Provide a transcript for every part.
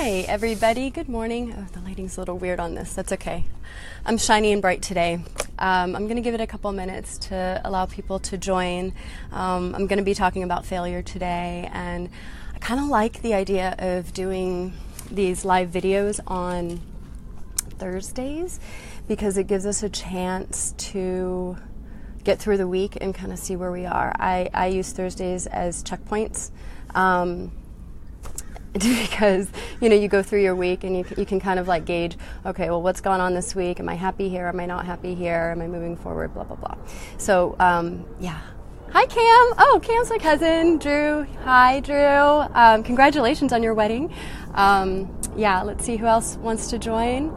Hi, everybody. Good morning. Oh, the lighting's a little weird on this. That's okay. I'm shiny and bright today. I'm going to give it a couple minutes to allow people to join. I'm going to be talking about failure today, and I kind of like the idea of doing these live videos on Thursdays because it gives us a chance to get through the week and kind of see where we are. I use Thursdays as checkpoints. Because, you go through your week and you can kind of like gauge, okay, well, what's going on this week? Am I happy here? Am I not happy here? Am I moving forward? Blah, blah, blah. So, yeah. Hi, Cam. Oh, Cam's my cousin, Drew. Hi, Drew. Congratulations on your wedding. Yeah, let's see who else wants to join.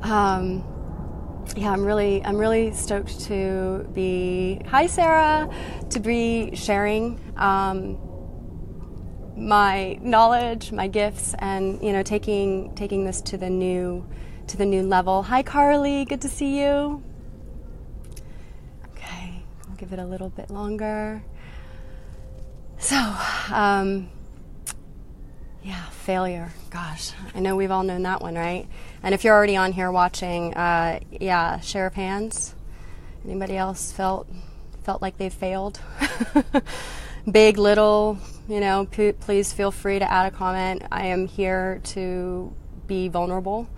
Yeah, I'm really stoked to be, hi, Sarah, to be sharing, my knowledge, my gifts, and taking this to the new level. Hi, Carly, good to see you. Okay, I'll give it a little bit longer. So, yeah, failure. Gosh, I know we've all known that one, right? And if you're already on here watching, yeah, share of hands. Anybody else felt like they failed? Big, little. Please feel free to add a comment. I am here to be vulnerable.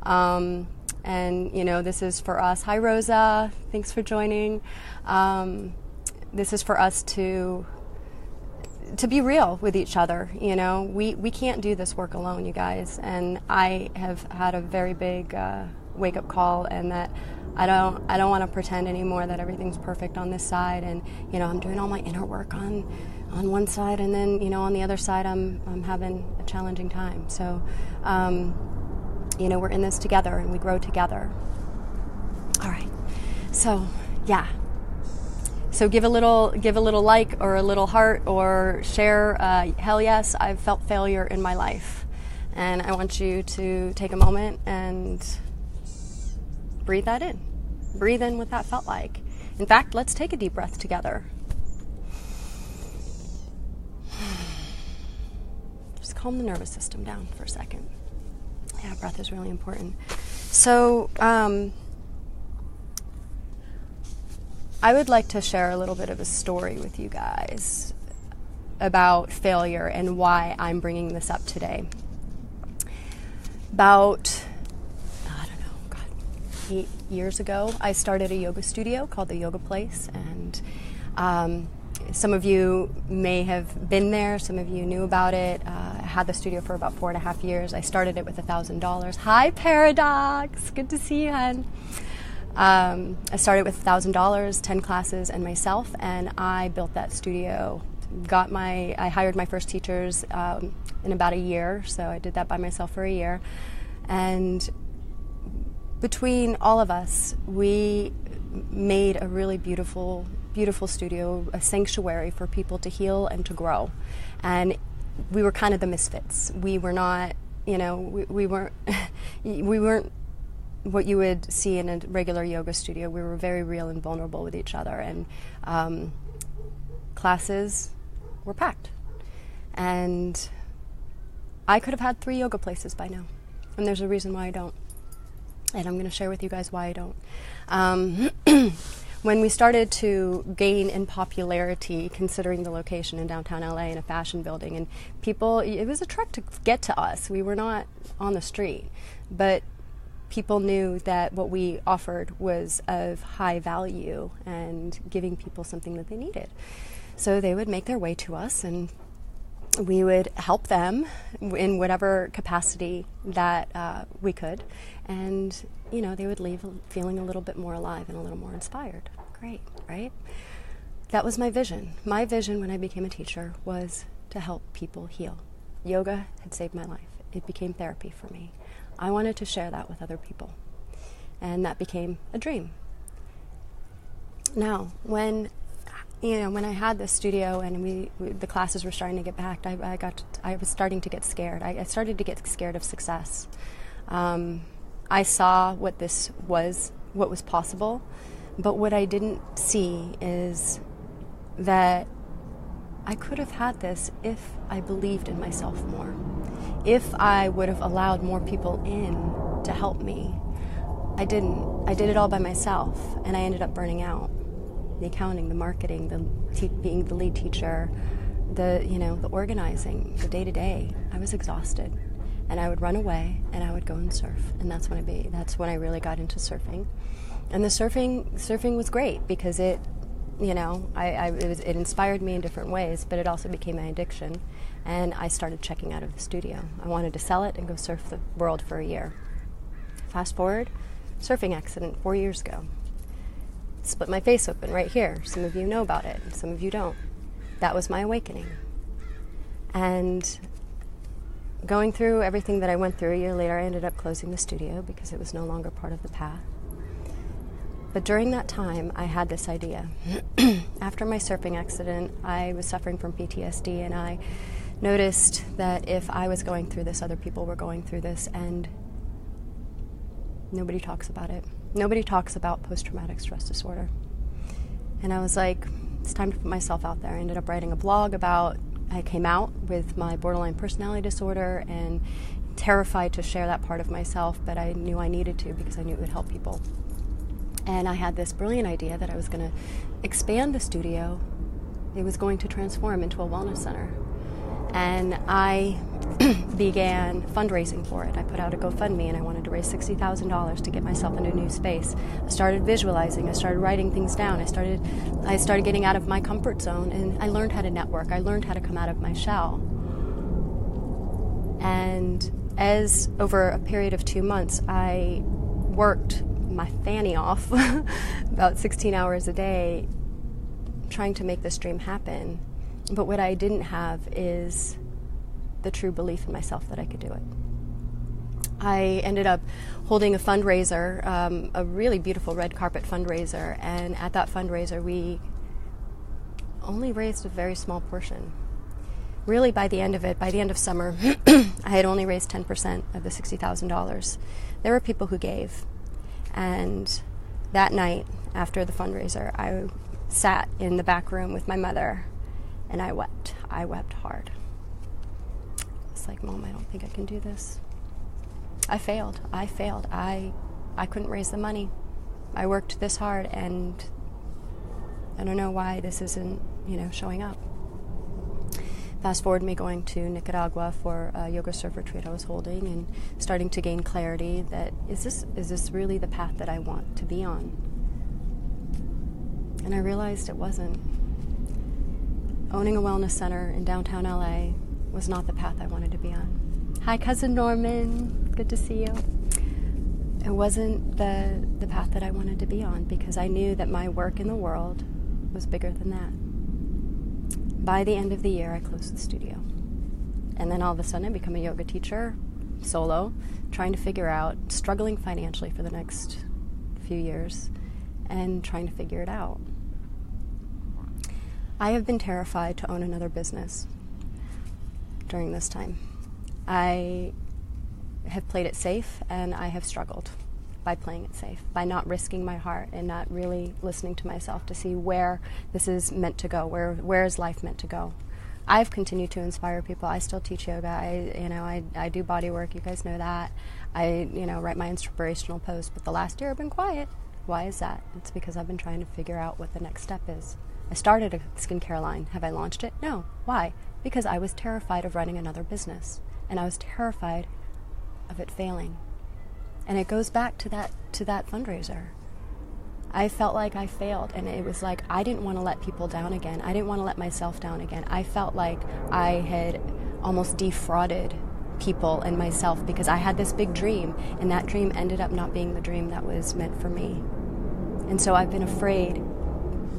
And, this is for us. Hi, Rosa. Thanks for joining. This is for us to be real with each other. We can't do this work alone, you guys. And I have had a very big wake-up call, and that I don't want to pretend anymore that everything's perfect on this side. And, I'm doing all my inner work on one side, and then, on the other side, I'm having a challenging time. So, we're in this together, and we grow together. All right. So, yeah. So give a little like or a little heart or share. Hell yes, I've felt failure in my life, and I want you to take a moment and breathe that in. Breathe in what that felt like. In fact, let's take a deep breath together. Just calm the nervous system down for a second. Yeah, breath is really important. So, I would like to share a little bit of a story with you guys about failure and why I'm bringing this up today. About, 8 years ago, I started a yoga studio called The Yoga Place, and some of you may have been there, some of you knew about it. I had the studio for about 4.5 years. I started it with $1,000. Hi, Paradox, good to see you, hon. I started with $1,000, 10 classes, and myself, and I built that studio. I hired my first teachers in about a year, so I did that by myself for a year. And between all of us, we made a really beautiful, beautiful studio, a sanctuary for people to heal and to grow. And we were kind of the misfits. We were not, we weren't what you would see in a regular yoga studio. We were very real and vulnerable with each other, and classes were packed. And I could have had 3 yoga places by now, and there's a reason why I don't. And I'm going to share with you guys why I don't. When we started to gain in popularity, considering the location in downtown LA in a fashion building, and people, it was a trek to get to us. We were not on the street, but people knew that what we offered was of high value and giving people something that they needed. So they would make their way to us, and we would help them in whatever capacity that we could. And, they would leave feeling a little bit more alive and a little more inspired. Great, right? That was my vision. My vision when I became a teacher was to help people heal. Yoga had saved my life. It became therapy for me. I wanted to share that with other people, and that became a dream. Now, when I had this studio and the classes were starting to get packed, I was starting to get scared. I started to get scared of success. I saw what was possible, but what I didn't see is that I could have had this if I believed in myself more, if I would have allowed more people in to help me, I didn't. I did it all by myself, and I ended up burning out. The accounting, the marketing, being the lead teacher, the organizing, the day-to-day. I was exhausted, and I would run away, and I would go and surf, and that's when I really got into surfing. And the surfing was great because it inspired me in different ways, but it also became my addiction, and I started checking out of the studio. I wanted to sell it and go surf the world for a year. Fast forward, surfing accident 4 years ago. Split my face open right here. Some of you know about it, some of you don't. That was my awakening. And going through everything that I went through, a year later, I ended up closing the studio because it was no longer part of the path. But during that time, I had this idea. After my surfing accident, I was suffering from PTSD, and I noticed that if I was going through this, other people were going through this, and nobody talks about it. Nobody talks about post-traumatic stress disorder. And I was like, it's time to put myself out there. I ended up writing a blog I came out with my borderline personality disorder and terrified to share that part of myself, but I knew I needed to because I knew it would help people. And I had this brilliant idea that I was going to expand the studio. It was going to transform into a wellness center. And I began fundraising for it. I put out a GoFundMe, and I wanted to raise $60,000 to get myself into a new space. I started visualizing. I started writing things down. I started getting out of my comfort zone, and I learned how to network. I learned how to come out of my shell. And as over a period of 2 months, I worked my fanny off about 16 hours a day trying to make this dream happen. But what I didn't have is the true belief in myself that I could do it. I ended up holding a fundraiser, a really beautiful red carpet fundraiser, and at that fundraiser we only raised a very small portion. Really, by the end of summer, I had only raised 10% of the $60,000. There were people who gave. And that night, after the fundraiser, I sat in the back room with my mother, and I wept. I wept hard. It's like, Mom, I don't think I can do this. I failed. I couldn't raise the money. I worked this hard, and I don't know why this isn't, showing up. Fast forward me going to Nicaragua for a yoga surf retreat I was holding and starting to gain clarity that is this really the path that I want to be on? And I realized it wasn't. Owning a wellness center in downtown LA was not the path I wanted to be on. Hi, Cousin Norman. Good to see you. It wasn't the path that I wanted to be on because I knew that my work in the world was bigger than that. By the end of the year, I closed the studio. And then all of a sudden, I become a yoga teacher, solo, trying to figure out, struggling financially for the next few years, and trying to figure it out. I have been terrified to own another business during this time. I have played it safe, and I have struggled by playing it safe, by not risking my heart and not really listening to myself to see where this is meant to go, where is life meant to go. I've continued to inspire people. I still teach yoga. I do body work. You guys know that. I write my inspirational posts, but the last year I've been quiet. Why is that? It's because I've been trying to figure out what the next step is. I started a skincare line. Have I launched it? No. Why? Because I was terrified of running another business, and I was terrified of it failing. And it goes back to that fundraiser. I felt like I failed, and it was like I didn't want to let people down again. I didn't want to let myself down again. I felt like I had almost defrauded people and myself because I had this big dream, and that dream ended up not being the dream that was meant for me. And so I've been afraid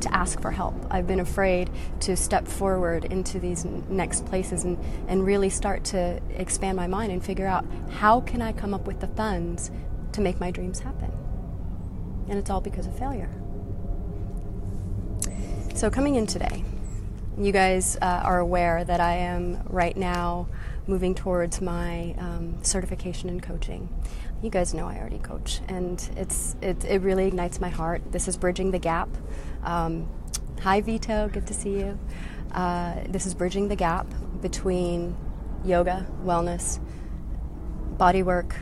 to ask for help. I've been afraid to step forward into these next places and really start to expand my mind and figure out how can I come up with the funds to make my dreams happen. And it's all because of failure. So coming in today, you guys are aware that I am right now moving towards my certification in coaching. You guys know I already coach, and it really ignites my heart. This is bridging the gap. Hi Vito, good to see you. This is bridging the gap between yoga, wellness, body work,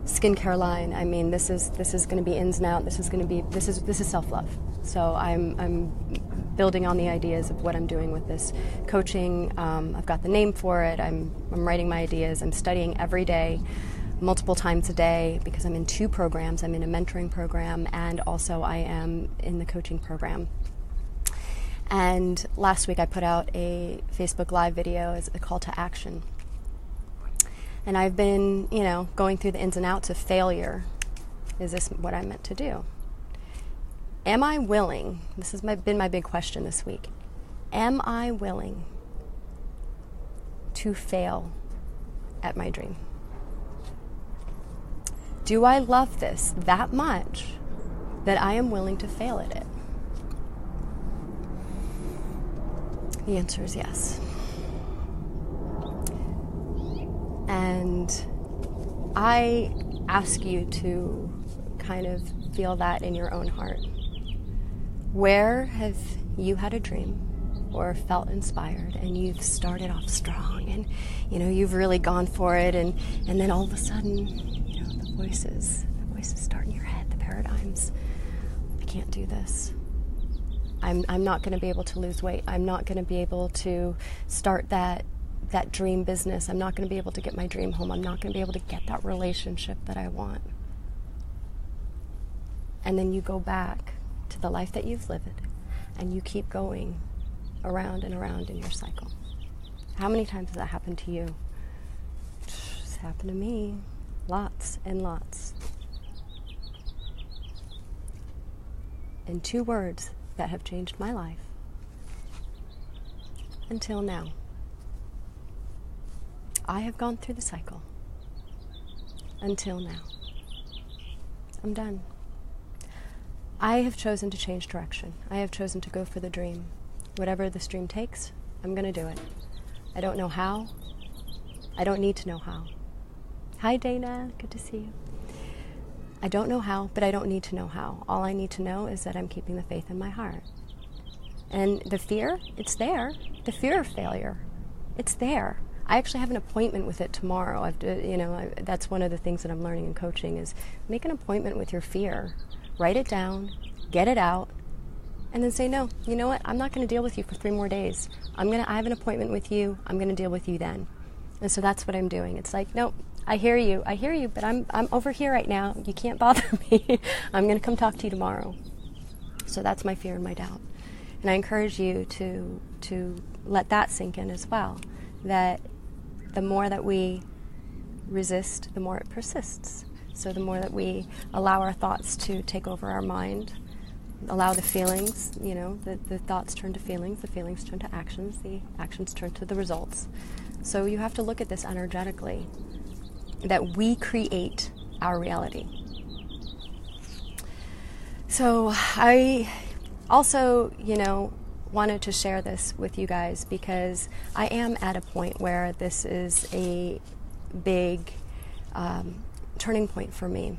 skincare line. I mean, this is going to be ins and outs. This is self-love. So I'm building on the ideas of what I'm doing with this coaching. I've got the name for it. I'm writing my ideas. I'm studying every day, multiple times a day, because I'm in 2 programs. I'm in a mentoring program, and also I am in the coaching program. And last week I put out a Facebook Live video as a call to action. And I've been, going through the ins and outs of failure. Is this what I'm meant to do? Am I willing? This has been my big question this week. Am I willing to fail at my dream? Do I love this that much that I am willing to fail at it? The answer is yes. And I ask you to kind of feel that in your own heart. Where have you had a dream or felt inspired and you've started off strong and, you've really gone for it, and then all of a sudden, the voices start in your head, the paradigms. I can't do this. I'm not going to be able to lose weight. I'm not going to be able to start that dream business. I'm not going to be able to get my dream home. I'm not going to be able to get that relationship that I want. And then you go back to the life that you've lived, and you keep going around and around in your cycle. How many times has that happened to you? It's happened to me. Lots and lots. And 2 words that have changed my life until now. I have gone through the cycle until now. I'm done. I have chosen to change direction. I have chosen to go for the dream. Whatever this dream takes, I'm going to do it. I don't know how. I don't need to know how. Hi, Dana. Good to see you. I don't know how, but I don't need to know how. All I need to know is that I'm keeping the faith in my heart. And the fear, it's there. The fear of failure, it's there. I actually have an appointment with it tomorrow. That's one of the things that I'm learning in coaching is make an appointment with your fear. Write it down, get it out, and then say, no, you know what? I'm not going to deal with you for 3 more days. I have an appointment with you. I'm going to deal with you then. And so that's what I'm doing. It's like, nope, I hear you, but I'm over here right now. You can't bother me. I'm going to come talk to you tomorrow. So that's my fear and my doubt. And I encourage you to let that sink in as well, that the more that we resist, the more it persists. So the more that we allow our thoughts to take over our mind, allow the feelings, the thoughts turn to feelings, the feelings turn to actions, the actions turn to the results. So you have to look at this energetically, that we create our reality. So I also, wanted to share this with you guys because I am at a point where this is a big turning point for me.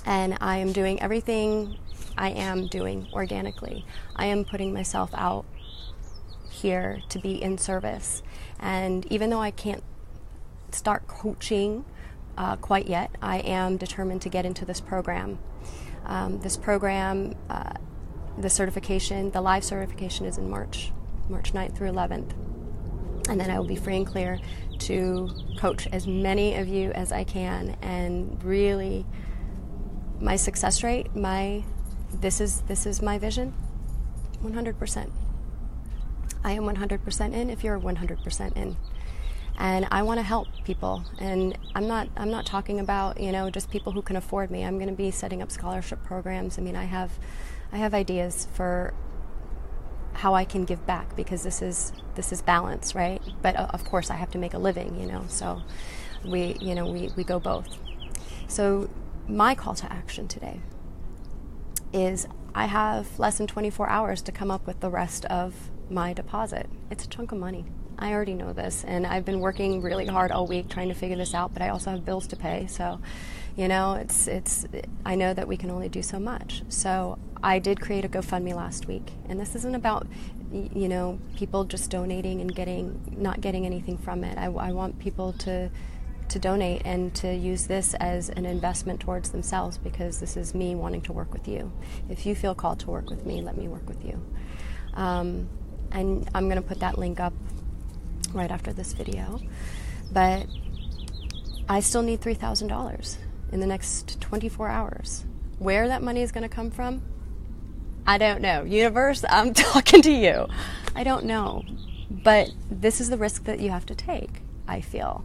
And I am doing everything I am doing organically. I am putting myself out here to be in service. And even though I can't start coaching quite yet, I am determined to get into this program. The certification, the live certification is in March 9th through 11th. And then I will be free and clear to coach as many of you as I can. And really, my success rate, this is my vision, 100%. I am 100% in if you're 100% in. And I want to help people. And I'm not talking about, just people who can afford me. I'm going to be setting up scholarship programs. I mean, I have ideas for how I can give back, because this is balance, right? But of course I have to make a living, so we go both. So my call to action today is I have less than 24 hours to come up with the rest of my deposit. It's a chunk of money. I already know this, and I've been working really hard all week trying to figure this out, but I also have bills to pay. So, I know that we can only do so much. So I did create a GoFundMe last week, and this isn't about, you know, people just donating and not getting anything from it. I want people to donate and to use this as an investment towards themselves, because this is me wanting to work with you. If you feel called to work with me, let me work with you. And I'm going to put that link up right after this video. But I still need $3,000 in the next 24 hours. Where that money is going to come from, I don't know. Universe, I'm talking to you. I don't know. But this is the risk that you have to take, I feel.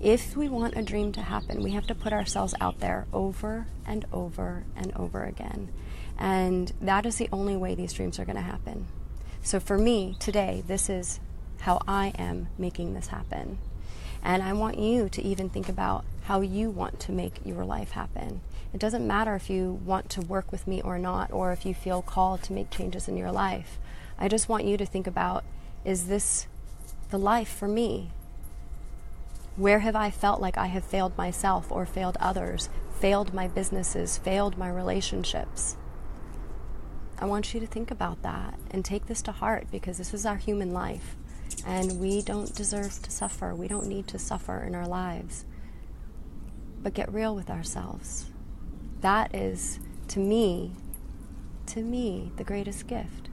If we want a dream to happen, we have to put ourselves out there over and over and over again. And that is the only way these dreams are going to happen. So for me, today, this is how I am making this happen. And I want you to even think about how you want to make your life happen. It doesn't matter if you want to work with me or not, or if you feel called to make changes in your life. I just want you to think about, is this the life for me? Where have I felt like I have failed myself or failed others, failed my businesses, failed my relationships? I want you to think about that and take this to heart, because this is our human life and we don't deserve to suffer. We don't need to suffer in our lives. But get real with ourselves. That is, to me, the greatest gift.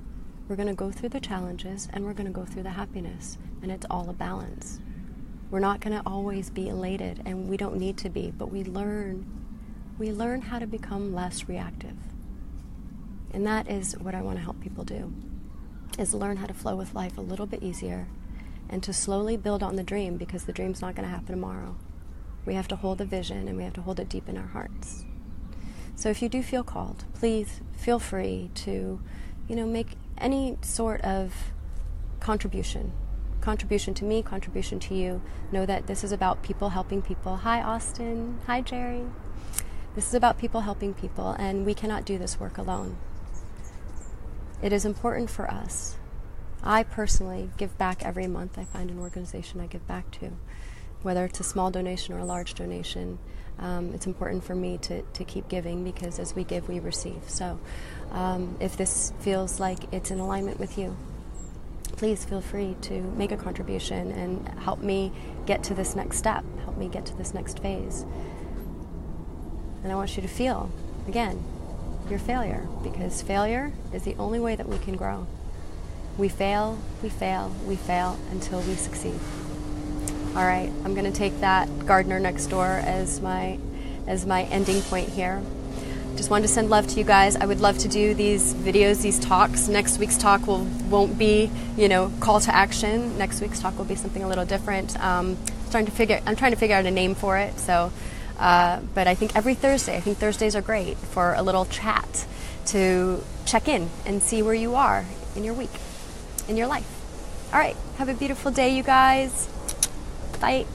We're going to go through the challenges and we're going to go through the happiness, and it's all a balance. We're not going to always be elated, and we don't need to be, but we learn how to become less reactive. And that is what I want to help people do, is learn how to flow with life a little bit easier and to slowly build on the dream, because the dream's not going to happen tomorrow. We have to hold the vision, and we have to hold it deep in our hearts. So if you do feel called, please feel free to, make any sort of contribution to me, contribution to you. Know that this is about people helping people. Hi, Austin. Hi, Jerry. This is about people helping people, and we cannot do this work alone. It is important for us. I personally give back every month. I find an organization I give back to, whether it's a small donation or a large donation. It's important for me to keep giving, because as we give, we receive. So if this feels like it's in alignment with you, please feel free to make a contribution and help me get to this next step, help me get to this next phase. And I want you to feel, again, your failure, because failure is the only way that we can grow. We fail, we fail, we fail until we succeed. All right, I'm going to take that gardener next door as my ending point here. Just wanted to send love to you guys. I would love to do these videos, these talks. Next week's talk won't be, call to action. Next week's talk will be something a little different. I'm trying to figure out a name for it. So, but I think every Thursday, Thursdays are great for a little chat to check in and see where you are in your week, in your life. All right, have a beautiful day, you guys. Bye.